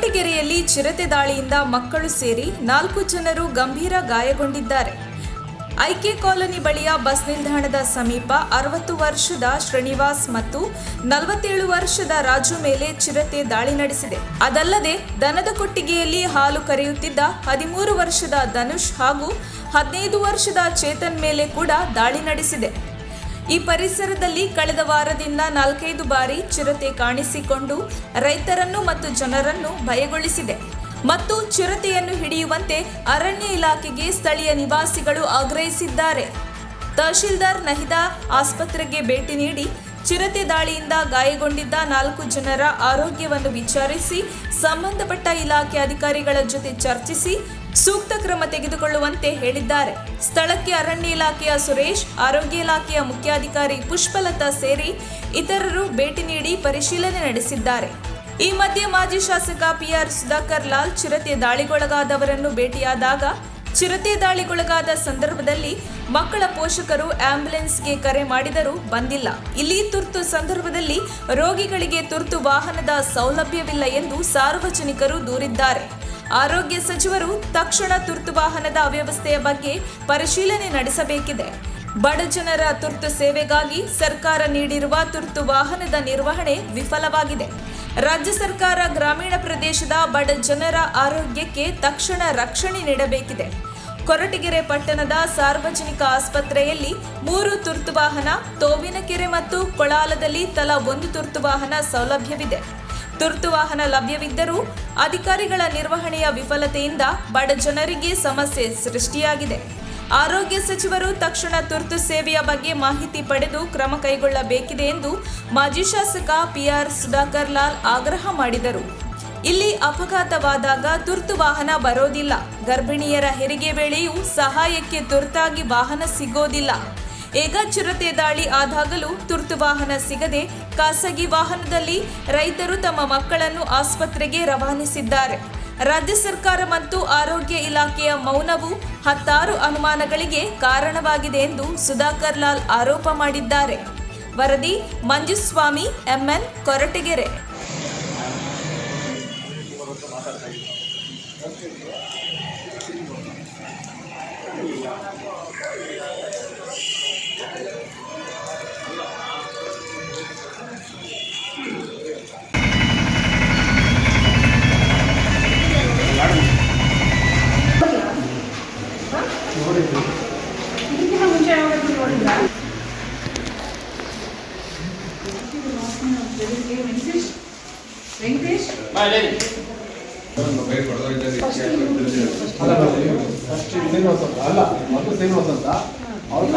ಕೊರಟಗೆರೆಯಲ್ಲಿ ಚಿರತೆ ದಾಳಿಯಿಂದ ಮಕ್ಕಳು ಸೇರಿ 4 ಜನರು ಗಂಭೀರ ಗಾಯಗೊಂಡಿದ್ದಾರೆ. ಐಕೆ ಕಾಲೋನಿ ಬಳಿಯ ಬಸ್ ನಿಲ್ದಾಣದ ಸಮೀಪ 60 ವರ್ಷದ ಶ್ರೀನಿವಾಸ್ ಮತ್ತು 47 ವರ್ಷದ ರಾಜು ಮೇಲೆ ಚಿರತೆ ದಾಳಿ ನಡೆಸಿದೆ. ಅದಲ್ಲದೆ ದನದ ಕೊಟ್ಟಿಗೆಯಲ್ಲಿ ಹಾಲು ಕರೆಯುತ್ತಿದ್ದ 13 ವರ್ಷದ ಧನುಷ್ ಹಾಗೂ 15 ವರ್ಷದ ಚೇತನ್ ಮೇಲೆ ಕೂಡ ದಾಳಿ ನಡೆಸಿದೆ. ಈ ಪರಿಸರದಲ್ಲಿ ಕಳೆದ ವಾರದಿಂದ 4-5 ಬಾರಿ ಚಿರತೆ ಕಾಣಿಸಿಕೊಂಡು ರೈತರನ್ನು ಮತ್ತು ಜನರನ್ನು ಭಯಗೊಳಿಸಿದೆ ಮತ್ತು ಚಿರತೆಯನ್ನು ಹಿಡಿಯುವಂತೆ ಅರಣ್ಯ ಇಲಾಖೆಗೆ ಸ್ಥಳೀಯ ನಿವಾಸಿಗಳು ಆಗ್ರಹಿಸಿದ್ದಾರೆ. ತಹಶೀಲ್ದಾರ್ ನಹಿದಾ ಆಸ್ಪತ್ರೆಗೆ ಭೇಟಿ ನೀಡಿ ಚಿರತೆ ದಾಳಿಯಿಂದ ಗಾಯಗೊಂಡಿದ್ದ 4 ಜನರ ಆರೋಗ್ಯವನ್ನು ವಿಚಾರಿಸಿ ಸಂಬಂಧಪಟ್ಟ ಇಲಾಖೆ ಅಧಿಕಾರಿಗಳ ಜೊತೆ ಚರ್ಚಿಸಿ ಸೂಕ್ತ ಕ್ರಮ ತೆಗೆದುಕೊಳ್ಳುವಂತೆ ಹೇಳಿದ್ದಾರೆ. ಸ್ಥಳಕ್ಕೆ ಅರಣ್ಯ ಇಲಾಖೆಯ ಸುರೇಶ್, ಆರೋಗ್ಯ ಇಲಾಖೆಯ ಮುಖ್ಯಾಧಿಕಾರಿ ಪುಷ್ಪಲತಾ ಸೇರಿ ಇತರರು ಭೇಟಿ ನೀಡಿ ಪರಿಶೀಲನೆ ನಡೆಸಿದ್ದಾರೆ. ಈ ಮಧ್ಯೆ ಮಾಜಿ ಶಾಸಕ ಪಿಆರ್ ಸುಧಾಕರ್ ಲಾಲ್ ಚಿರತೆ ದಾಳಿಗೊಳಗಾದವರನ್ನು ಭೇಟಿಯಾದಾಗ ಚಿರತೆ ದಾಳಿಗೊಳಗಾದ ಸಂದರ್ಭದಲ್ಲಿ ಮಕ್ಕಳ ಪೋಷಕರು ಆಂಬ್ಯುಲೆನ್ಸ್ಗೆ ಕರೆ ಮಾಡಿದರೂ ಬಂದಿಲ್ಲ. ಇಲ್ಲಿ ತುರ್ತು ಸಂದರ್ಭದಲ್ಲಿ ರೋಗಿಗಳಿಗೆ ತುರ್ತು ವಾಹನದ ಸೌಲಭ್ಯವಿಲ್ಲ ಎಂದು ಸಾರ್ವಜನಿಕರು ದೂರಿದ್ದಾರೆ. ಆರೋಗ್ಯ ಸಚಿವರು ತಕ್ಷಣ ತುರ್ತು ವಾಹನದ ಅವ್ಯವಸ್ಥೆಯ ಬಗ್ಗೆ ಪರಿಶೀಲನೆ ನಡೆಸಬೇಕಿದೆ. ಬಡ ಜನರ ತುರ್ತು ಸೇವೆಗಾಗಿ ಸರ್ಕಾರ ನೀಡಿರುವ ತುರ್ತು ವಾಹನದ ನಿರ್ವಹಣೆ ವಿಫಲವಾಗಿದೆ. ರಾಜ್ಯ ಸರ್ಕಾರ ಗ್ರಾಮೀಣ ಪ್ರದೇಶದ ಬಡ ಜನರ ಆರೋಗ್ಯಕ್ಕೆ ತಕ್ಷಣ ರಕ್ಷಣೆ ನೀಡಬೇಕಿದೆ. ಕೊರಟಗೆರೆ ಪಟ್ಟಣದ ಸಾರ್ವಜನಿಕ ಆಸ್ಪತ್ರೆಯಲ್ಲಿ 3 ತುರ್ತು ವಾಹನ, ತೋವಿನಕೆರೆ ಮತ್ತು ಕೊಳಾಲದಲ್ಲಿ ತಲಾ 1 ತುರ್ತು ವಾಹನ ಸೌಲಭ್ಯವಿದೆ. ತುರ್ತು ವಾಹನ ಲಭ್ಯವಿದ್ದರೂ ಅಧಿಕಾರಿಗಳ ನಿರ್ವಹಣೆಯ ವಿಫಲತೆಯಿಂದ ಬಡ ಜನರಿಗೆ ಸಮಸ್ಯೆ ಸೃಷ್ಟಿಯಾಗಿದೆ. ಆರೋಗ್ಯ ಸಚಿವರು ತಕ್ಷಣ ತುರ್ತು ಸೇವೆಯ ಬಗ್ಗೆ ಮಾಹಿತಿ ಪಡೆದು ಕ್ರಮ ಕೈಗೊಳ್ಳಬೇಕಿದೆ ಎಂದು ಮಾಜಿ ಶಾಸಕ ಪಿಆರ್ ಸುಧಾಕರ್ ಲಾಲ್ ಆಗ್ರಹ ಮಾಡಿದರು. ಇಲ್ಲಿ ಅಪಘಾತವಾದಾಗ ತುರ್ತು ವಾಹನ ಬರೋದಿಲ್ಲ. ಗರ್ಭಿಣಿಯರ ಹೆರಿಗೆ ವೇಳೆಯೂ ಸಹಾಯಕ್ಕೆ ತುರ್ತಾಗಿ ವಾಹನ ಸಿಗೋದಿಲ್ಲ. ಈಗ ಚಿರತೆ ದಾಳಿ ಆದಾಗಲೂ ತುರ್ತು ವಾಹನ ಸಿಗದೆ ಖಾಸಗಿ ವಾಹನದಲ್ಲಿ ರೈತರು ತಮ್ಮ ಮಕ್ಕಳನ್ನು ಆಸ್ಪತ್ರೆಗೆ ರವಾನಿಸಿದ್ದಾರೆ. ರಾಜ್ಯ ಸರ್ಕಾರ ಮತ್ತು ಆರೋಗ್ಯ ಇಲಾಖೆಯ ಮೌನವು ಹತ್ತಾರು ಅನುಮಾನಗಳಿಗೆ ಕಾರಣವಾಗಿದೆ ಎಂದು ಸುಧಾಕರ್ ಲಾಲ್ ಆರೋಪ ಮಾಡಿದ್ದಾರೆ. ವರದಿ ಮಂಜುಸ್ವಾಮಿ, ಎಂಎನ್, ಕೊರಟಗೆರೆ. ಇದಕ್ಕಿಂತ ಮುಂಚೆ ಯಾವಾಗಲೂ ನೋಡಿಲ್ಲ. ವೆಂಕಟೇಶ್ ಅಲ್ಲ ಮತ್ತು ಶ್ರೀನಿವಾಸ್ ಅಂತ ಅವ್ರು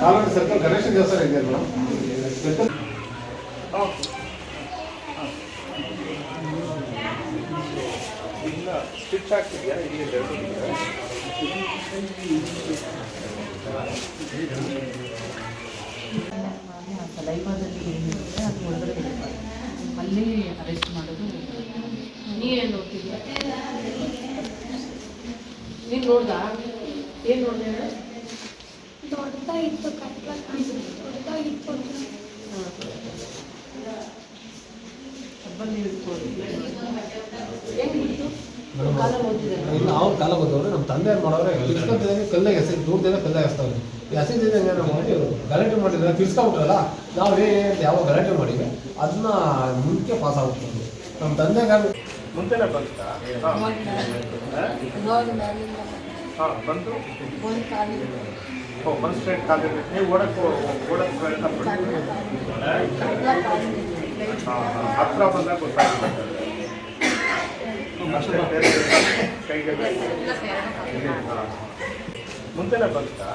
ಕಾಲೋನಿ ಸರ್ಕಲ್ ಗಣೇಶ ದೇವಸ್ಥಾನ ಇದೆ ಮೇಡಮ್. ಸ್ಟಿಚ್ ಆಗ್ತಿದೆಯಾ? ಇಲ್ಲಿ ಲೈವಾದಲ್ಲಿ ಏನಿರುತ್ತೆ ಅದು ಒಳಗಡೆ ಬಿಡಬಾರ್ದು. ಅಲ್ಲಿ ಅರೆಸ್ಟ್ ಮಾಡೋದು. ನೀವೇನು ನೋಡ್ತಿದ್ಯಾ? ನೀನು ನೋಡ್ದಾ? ಏನು ನೋಡಿದೆ? ದೊಡ್ಡದಾಗಿತ್ತು, ದೊಡ್ಡದಾಗಿತ್ತು. ಹಬ್ಬಲ್ಲಿ ಹೆಂಗಿತ್ತು? ಕಾಲ ಓದಿದ್ದಾರೆ. ಇಲ್ಲ, ಅವ್ರು ಕಾಲ ಬಂದವ್ರೆ. ನಮ್ಮ ತಂದೆ ಏನು ಮಾಡೋರೆ, ಕಿರ್ಸ್ಕೊಂತಿದ್ದಾಗೆ ಕಲ್ಲಾಗ ಎಸೆದು ದೂರದಿಂದ ಕಲ್ಲಾಗ ಎಸ್ತಾವೆ. ಎಸೆದಿದ್ದಂಗೆ ನಾವು ಮಾಡಿ ಗಲಾಟೆ ಮಾಡಿದ್ರೆ ಕಿರ್ಸ್ಕೊಂಬಿಟ್ರಲ್ಲ, ನಾವು ಯಾವ ಗಲಾಟೆ ಮಾಡಿವೆ ಅದನ್ನ ಮುಂದಕ್ಕೆ ಪಾಸ್ ಆಗ್ಬಿಟ್ಟು ನಮ್ಮ ತಂದೆಗಾಗ ಮುಂಚೆನೇ ಬಂತಾ? ಬಂತು. ಒಂದು ಸ್ಟ್ರೈಟ್ ಕಾಲಿದೆ. ನೀವು ಓಡಕ್ಕೆ ಪ್ರಯತ್ನ ಪಡ್ತೀವಿ. ಹತ್ರ ಬಂದಾಗ ಗೊತ್ತಾಗ್ತದೆ. ಕೈಗೆ ಮುಂಚೆನೇ ಬಂತಾ?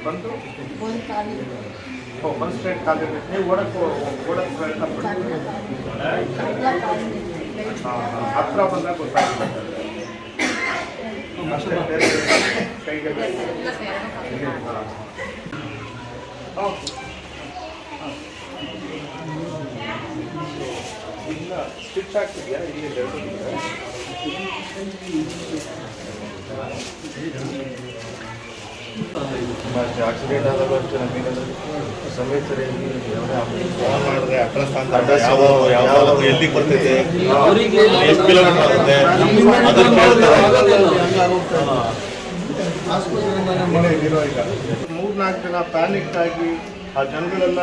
ಬಂತು. ಒಂದು ಸ್ಟ್ರೈಟ್ ಕಾಲಿದೆ. ನೀವು ಓಡಕ್ಕೆ ಪ್ರಯತ್ನ ಪಡ್ತೀವಿ. ಹತ್ರ ಬಂದಾಗ ಗೊತ್ತಾಗ್ತದೆ. ಕೈಗೆ ಇಲ್ಲ, ಸ್ಟಿಚ್ ಆಗ್ತಿದೆಯಾ? ಇಲ್ಲಿ ಆಕ್ಸಿಡೆಂಟ್ ಆದಾಗ ಅಷ್ಟೇ ನಮಗೇನಾದ್ರು ಸಮಯ ಸರಿಯಾಗಿ ಫೋನ್ ಮಾಡಿದ್ರೆ ಎಲ್ಲಿ ಬರ್ತಿದೆ ಎಷ್ಟು ಕಿಲೋಮೀಟರ್ ಆಗುತ್ತೆ ಅದನ್ನು ಕೇಳ್ತಾರೆ. ಈಗ 3-4 ದಿನ ಪ್ಯಾನಿಕ್ ಆಗಿ ಆ ಜನಗಳೆಲ್ಲ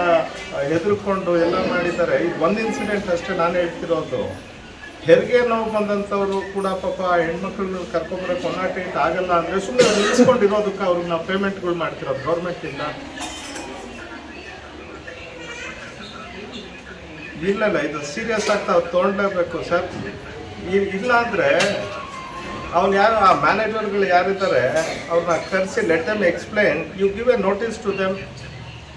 ಹೆದರ್ಕೊಂಡು ಎಲ್ಲ ಮಾಡಿದ್ದಾರೆ. ಇದು ಒಂದು ಇನ್ಸಿಡೆಂಟ್ ಅಷ್ಟೇ ನಾನು ಹೇಳ್ತಿರೋದು. ಹೆರಿಗೆ ನೋವು ಬಂದಂಥವ್ರು ಕೂಡ ಪಾಪ ಹೆಣ್ಮಕ್ಳನ್ನ ಕರ್ಕೊಂಬರಕ್ಕೆ 108 ಆಗಲ್ಲ ಅಂದರೆ ಸುಮ್ಮನೆ ನಿಲ್ಲಿಸ್ಕೊಂಡಿರೋದಕ್ಕೆ ಅವ್ರಿಗೆ ನಾವು ಪೇಮೆಂಟ್ಗಳು ಮಾಡ್ತಿರೋದು ಗೌರ್ಮೆಂಟಿಂದ. ಇಲ್ಲ ಇದು ಸೀರಿಯಸ್ ಆಗ್ತಾ ಅವ್ರು ತೊಗೊಳ್ಳೇಬೇಕು ಸರ್. ಇಲ್ಲ ಅಂದರೆ ಅವ್ನು ಯಾರು ಆ ಮ್ಯಾನೇಜರ್ಗಳು ಯಾರಿದ್ದಾರೆ ಅವ್ರನ್ನ ಕರೆಸಿ let them explain, you give a notice to them.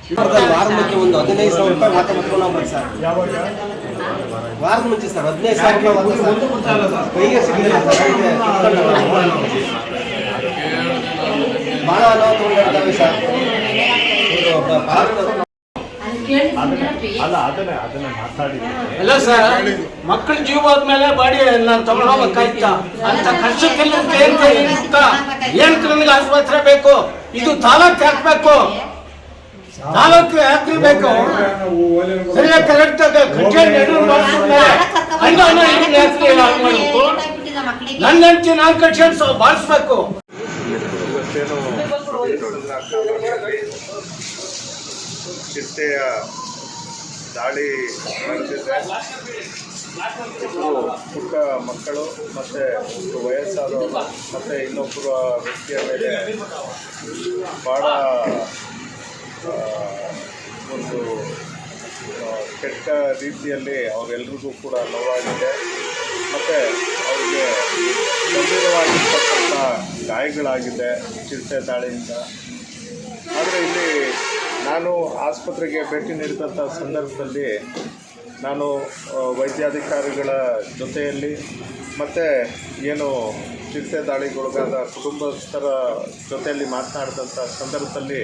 ವಾರಕ್ಕೆ ಒಂದು 15,000 ರೂಪಾಯಿ ಮಾತ್ರ ಮಾಡ್ಕೊಂಡು ಹೋಗ್ಬೇಕು ಸರ್. ಯಾವಾಗ ವಾರದ ಮುಂಚೆ ಸರ್ 15,000 ರೂಪಾಯಿ ಕೈಗೆ ಸಿಗಲಿಲ್ಲ ಸರ್. ಭಾಳ ಅನಾಹುತಗಳಿರ್ತವೆ ಸರ್. ಅಲ್ಲ ಅದನ್ನೇ ಮಾತಾಡಿದ್ದೆ. ಅಲ್ಲ ಸರ್, ಮಕ್ಕಳ ಜೀವ ಹೋದ್ಮೇಲೆ ಬಾಡಿ ನಾನು ತಗೊಂಡೋಗ್ಬೇಕಾಯ್ತ ಅಂತ ಕಷ್ಟಕ್ಕೆಲ್ಲ ಏನ್ ನನಗೆ ಆಸ್ಪತ್ರೆ ಬೇಕು, ಇದು ತಾಲೂಕ್ ಹಾಕ್ಬೇಕು, ತಾಲೂಕು ಹಾಕಿರ್ಬೇಕು. ಸರಿಯಾಗಿ ಕರೆಕ್ಟ್ ನನ್ನ ಹೆಂಡತಿ 4 ವರ್ಷ ಬಾಳಿಸ್ಬೇಕು. ಚಿಟ್ಟೆಯ ದಾಳಿ ನಡೆದಿದೆ. ಇಬ್ಬರು ಪುಟ್ಟ ಮಕ್ಕಳು ಮತ್ತು ವಯಸ್ಸಾದವರು ಮತ್ತು ಇನ್ನೊಬ್ಬರ ವ್ಯಕ್ತಿಯ ಮೇಲೆ ಭಾಳ ಒಂದು ಕೆಟ್ಟ ರೀತಿಯಲ್ಲಿ ಅವರೆಲ್ಲರಿಗೂ ಕೂಡ ನೋವಾಗಿದೆ ಮತ್ತು ಅವರಿಗೆ ಗಂಭೀರವಾಗಿರ್ತಕ್ಕಂಥ ಗಾಯಗಳಾಗಿದೆ ಚಿರತೆ ದಾಳಿಯಿಂದ. ಆದರೆ ಇಲ್ಲಿ ನಾನು ಆಸ್ಪತ್ರೆಗೆ ಭೇಟಿ ನೀಡಿದಂಥ ಸಂದರ್ಭದಲ್ಲಿ ನಾನು ವೈದ್ಯಾಧಿಕಾರಿಗಳ ಜೊತೆಯಲ್ಲಿ ಮತ್ತು ಏನು ಚಿರತೆ ದಾಳಿಗೊಳಗಾದ ಕುಟುಂಬಸ್ಥರ ಜೊತೆಯಲ್ಲಿ ಮಾತನಾಡಿದಂಥ ಸಂದರ್ಭದಲ್ಲಿ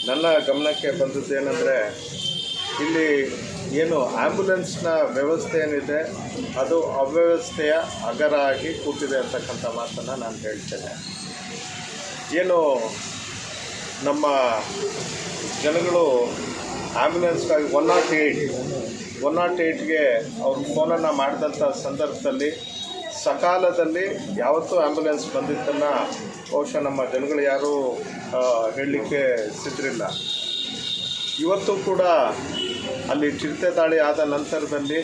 ನನ್ನ ಗಮನಕ್ಕೆ ಬಂದದ್ದೇನೆಂದರೆ, ಇಲ್ಲಿ ಏನು ಆ್ಯಂಬುಲೆನ್ಸ್ನ ವ್ಯವಸ್ಥೆ ಏನಿದೆ ಅದು ಅವ್ಯವಸ್ಥೆಯ ಅಗರ ಆಗಿ ಕೂತಿದೆ ಅಂತಕ್ಕಂಥ ಮಾತನ್ನು ನಾನು ಹೇಳ್ತೇನೆ. ಏನು ನಮ್ಮ ಜನಗಳು ಆ್ಯಂಬುಲೆನ್ಸ್ಗಾಗಿ 108ಗೆ ಅವ್ರು ಫೋನನ್ನು ಮಾಡಿದಂಥ ಸಂದರ್ಭದಲ್ಲಿ ಸಕಾಲದಲ್ಲಿ ಯಾವತ್ತೂ ಆ್ಯಂಬುಲೆನ್ಸ್ ಬಂದಿದ್ದನ್ನು ಬಹುಶಃ ನಮ್ಮ ಜನಗಳು ಯಾರೂ ಹೇಳಲಿಕ್ಕೆ ಸಿದ್ಧರಿಲ್ಲ. ಇವತ್ತು ಕೂಡ ಅಲ್ಲಿ ಚಿರತೆ ದಾಳಿ ಆದ ನಂತರದಲ್ಲಿ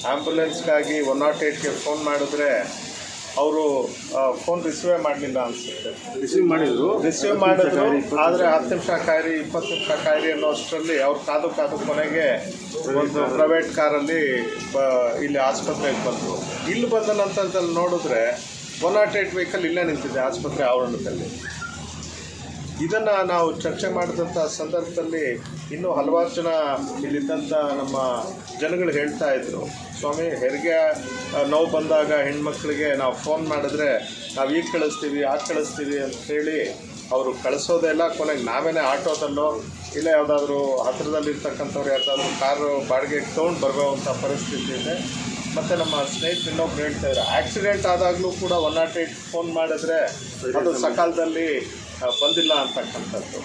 ಆ್ಯಂಬುಲೆನ್ಸ್ಗಾಗಿ 108ಗೆ ಫೋನ್ ಮಾಡಿದ್ರೆ ಅವರು ಫೋನ್ ರಿಸೀವೇ ಮಾಡಲಿಲ್ಲ ಅನಿಸುತ್ತೆ. ರಿಸೀವ್ ಮಾಡಿದ್ರು, ಆದರೆ 10 ನಿಮಿಷ ಕಾಯಿರಿ 20 ನಿಮಿಷ ಕಾಯಿರಿ ಅನ್ನೋ ಅಷ್ಟರಲ್ಲಿ ಅವ್ರು ಕಾದು ಕೊನೆಗೆ ಒಂದು ಪ್ರೈವೇಟ್ ಕಾರಲ್ಲಿ ಇಲ್ಲಿ ಆಸ್ಪತ್ರೆಗೆ ಬಂದರು. ಇಲ್ಲಿ ಬಂದ ನಂತರದಲ್ಲಿ ನೋಡಿದ್ರೆ 108 ವೆಹಿಕಲ್ ಇಲ್ಲೇ ನಿಂತಿದೆ ಆಸ್ಪತ್ರೆ ಆವರಣದಲ್ಲಿ. ಇದನ್ನು ನಾವು ಚರ್ಚೆ ಮಾಡಿದಂಥ ಸಂದರ್ಭದಲ್ಲಿ ಇನ್ನೂ ಹಲವಾರು ಜನ ಇಲ್ಲಿದ್ದಂಥ ನಮ್ಮ ಜನಗಳು ಹೇಳ್ತಾ ಇದ್ರು, ಸ್ವಾಮಿ ಹೆರಿಗೆ ನೋವು ಬಂದಾಗ ಹೆಣ್ಮಕ್ಳಿಗೆ ನಾವು ಫೋನ್ ಮಾಡಿದ್ರೆ ನಾವು ಈಗ ಕಳಿಸ್ತೀವಿ ಆಗ ಕಳಿಸ್ತೀವಿ ಅಂಥೇಳಿ ಅವರು ಕಳಿಸೋದೆಲ್ಲ ಕೊನೆಗೆ ನಾವೇನೇ ಆಟೋದಲ್ಲೋ ಇಲ್ಲ ಯಾವುದಾದ್ರೂ ಹತ್ತಿರದಲ್ಲಿರ್ತಕ್ಕಂಥವ್ರು ಯಾವುದಾದ್ರೂ ಕಾರು ಬಾಡಿಗೆಗೆ ತೊಗೊಂಡು ಬರುವಂಥ ಪರಿಸ್ಥಿತಿ ಇದೆ. ಮತ್ತು ನಮ್ಮ ಸ್ನೇಹಿತರು ಇನ್ನೊಬ್ರು ಹೇಳ್ತಾಯಿದ್ರು, ಆಕ್ಸಿಡೆಂಟ್ ಆದಾಗಲೂ ಕೂಡ 108 ಫೋನ್ ಮಾಡಿದ್ರೆ ಅದು ಸಕಾಲದಲ್ಲಿ ಬಂದಿಲ್ಲ ಅಂತಕ್ಕಂಥದ್ದು.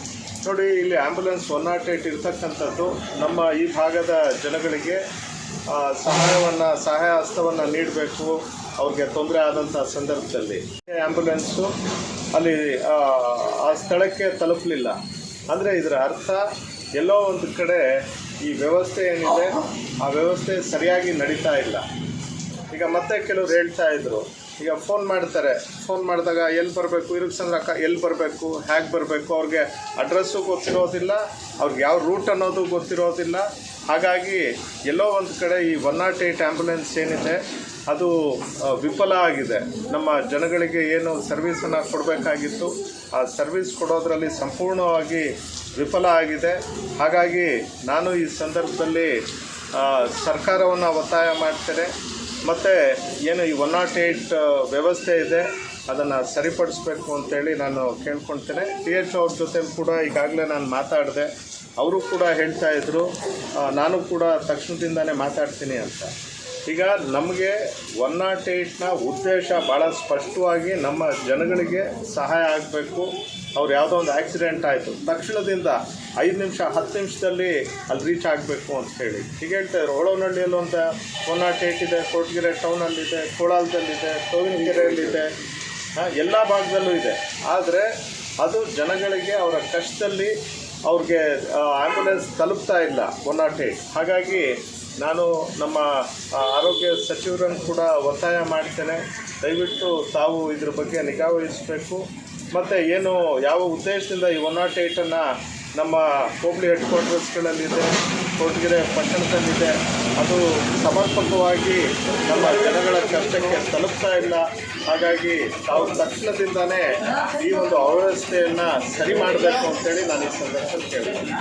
ನೋಡಿ, ಇಲ್ಲಿ ಆ್ಯಂಬುಲೆನ್ಸ್ 108 ಇರ್ತಕ್ಕಂಥದ್ದು ನಮ್ಮ ಈ ಭಾಗದ ಜನಗಳಿಗೆ ಸಹಾಯ ಹಸ್ತವನ್ನು ನೀಡಬೇಕು. ಅವ್ರಿಗೆ ತೊಂದರೆ ಆದಂಥ ಸಂದರ್ಭದಲ್ಲಿ ಆ್ಯಂಬುಲೆನ್ಸು ಅಲ್ಲಿ ಆ ಸ್ಥಳಕ್ಕೆ ತಲುಪಲಿಲ್ಲ ಅಂದರೆ ಇದರ ಅರ್ಥ ಎಲ್ಲೋ ಒಂದು ಕಡೆ ಈ ವ್ಯವಸ್ಥೆ ಏನಿದೆ ಆ ವ್ಯವಸ್ಥೆ ಸರಿಯಾಗಿ ನಡೀತಾ ಇಲ್ಲ. ಈಗ ಮತ್ತೆ ಕೆಲವ್ರು ಹೇಳ್ತಾ ಇದ್ರು, ಈಗ ಫೋನ್ ಮಾಡ್ತಾರೆ, ಫೋನ್ ಮಾಡಿದಾಗ ಎಲ್ಲಿ ಬರಬೇಕು, ಇರುಕ್ಸಂದ್ರಕ್ಕ ಎಲ್ಲಿ ಬರಬೇಕು, ಹೇಗೆ ಬರಬೇಕು, ಅವ್ರಿಗೆ ಅಡ್ರೆಸ್ಸು ಗೊತ್ತಿರೋದಿಲ್ಲ, ಅವ್ರಿಗೆ ಯಾವ ರೂಟ್ ಅನ್ನೋದು ಗೊತ್ತಿರೋದಿಲ್ಲ. ಹಾಗಾಗಿ ಎಲ್ಲೋ ಒಂದು ಕಡೆ ಈ 108 ಆ್ಯಂಬುಲೆನ್ಸ್ ಏನಿದೆ ಅದು ವಿಫಲ ಆಗಿದೆ. ನಮ್ಮ ಜನಗಳಿಗೆ ಏನು ಸರ್ವಿಸನ್ನು ಕೊಡಬೇಕಾಗಿತ್ತು ಆ ಸರ್ವಿಸ್ ಕೊಡೋದರಲ್ಲಿ ಸಂಪೂರ್ಣವಾಗಿ ವಿಫಲ ಆಗಿದೆ. ಹಾಗಾಗಿ ನಾನು ಈ ಸಂದರ್ಭದಲ್ಲಿ ಸರ್ಕಾರವನ್ನು ಒತ್ತಾಯ ಮಾಡ್ತೇನೆ. ಮತ್ತು ಏನು ಈ 108 ವ್ಯವಸ್ಥೆ ಇದೆ ಅದನ್ನು ಸರಿಪಡಿಸ್ಬೇಕು ಅಂತೇಳಿ ನಾನು ಕೇಳ್ಕೊಳ್ತೇನೆ. TH ಅವ್ರ ಜೊತೆ ಕೂಡ ಈಗಾಗಲೇ ನಾನು ಮಾತಾಡಿದೆ. ಅವರು ಕೂಡ ಹೇಳ್ತಾಯಿದ್ರು, ನಾನು ಕೂಡ ತಕ್ಷಣದಿಂದನೇ ಮಾತಾಡ್ತೀನಿ ಅಂತ. ಈಗ ನಮಗೆ 108ನ ಉದ್ದೇಶ ಭಾಳ ಸ್ಪಷ್ಟವಾಗಿ ನಮ್ಮ ಜನಗಳಿಗೆ ಸಹಾಯ ಆಗಬೇಕು. ಅವ್ರು ಯಾವುದೋ ಒಂದು ಆಕ್ಸಿಡೆಂಟ್ ಆಯಿತು ತಕ್ಷಣದಿಂದ 5 ನಿಮಿಷ 10 ನಿಮಿಷದಲ್ಲಿ ಅಲ್ಲಿ ರೀಚ್ ಆಗಬೇಕು ಅಂತ ಹೇಳಿ ಈಗ ಹೇಳ್ತಾರೆ. ಹೊಳವನಹಳ್ಳಿಯಲ್ಲೂ ಅಂತ 108 ಇದೆ, ಕೊರಟಗೆರೆ ಟೌನಲ್ಲಿದೆ, ಕೋಲಾರದಲ್ಲಿದೆ, ತೋವಿನಕೆರೆಯಲ್ಲಿದೆ, ಎಲ್ಲ ಭಾಗದಲ್ಲೂ ಇದೆ. ಆದರೆ ಅದು ಜನಗಳಿಗೆ ಅವರ ಕಷ್ಟದಲ್ಲಿ ಅವ್ರಿಗೆ ಆ್ಯಂಬುಲೆನ್ಸ್ ತಲುಪ್ತಾ ಇಲ್ಲ 108. ಹಾಗಾಗಿ ನಾನು ನಮ್ಮ ಆರೋಗ್ಯ ಸಚಿವರನ್ನು ಕೂಡ ಒತ್ತಾಯ ಮಾಡ್ತೇನೆ, ದಯವಿಟ್ಟು ತಾವು ಇದ್ರ ಬಗ್ಗೆ ನಿಗಾ ವಹಿಸಬೇಕು. ಮತ್ತು ಏನು ಯಾವ ಉದ್ದೇಶದಿಂದ ಈ 108ಅನ್ನು ನಮ್ಮ ಹೋಬಳಿ ಹೆಡ್ ಕ್ವಾರ್ಟರ್ಸ್ಗಳಲ್ಲಿದೆ, ಕೊರಟಗೆರೆ ಪಟ್ಟಣದಲ್ಲಿದೆ, ಅದು ಸಮರ್ಪಕವಾಗಿ ನಮ್ಮ ಜನಗಳ ಕಷ್ಟಕ್ಕೆ ತಲುಪ್ತಾ ಇಲ್ಲ. ಹಾಗಾಗಿ ತಾವು ತಕ್ಷಣದಿಂದನೇ ಈ ಒಂದು ಅವ್ಯವಸ್ಥೆಯನ್ನು ಸರಿ ಮಾಡಬೇಕು ಅಂತೇಳಿ ನಾನು ಈ ಸಂದರ್ಭದಲ್ಲಿ ಕೇಳ್ತೀನಿ.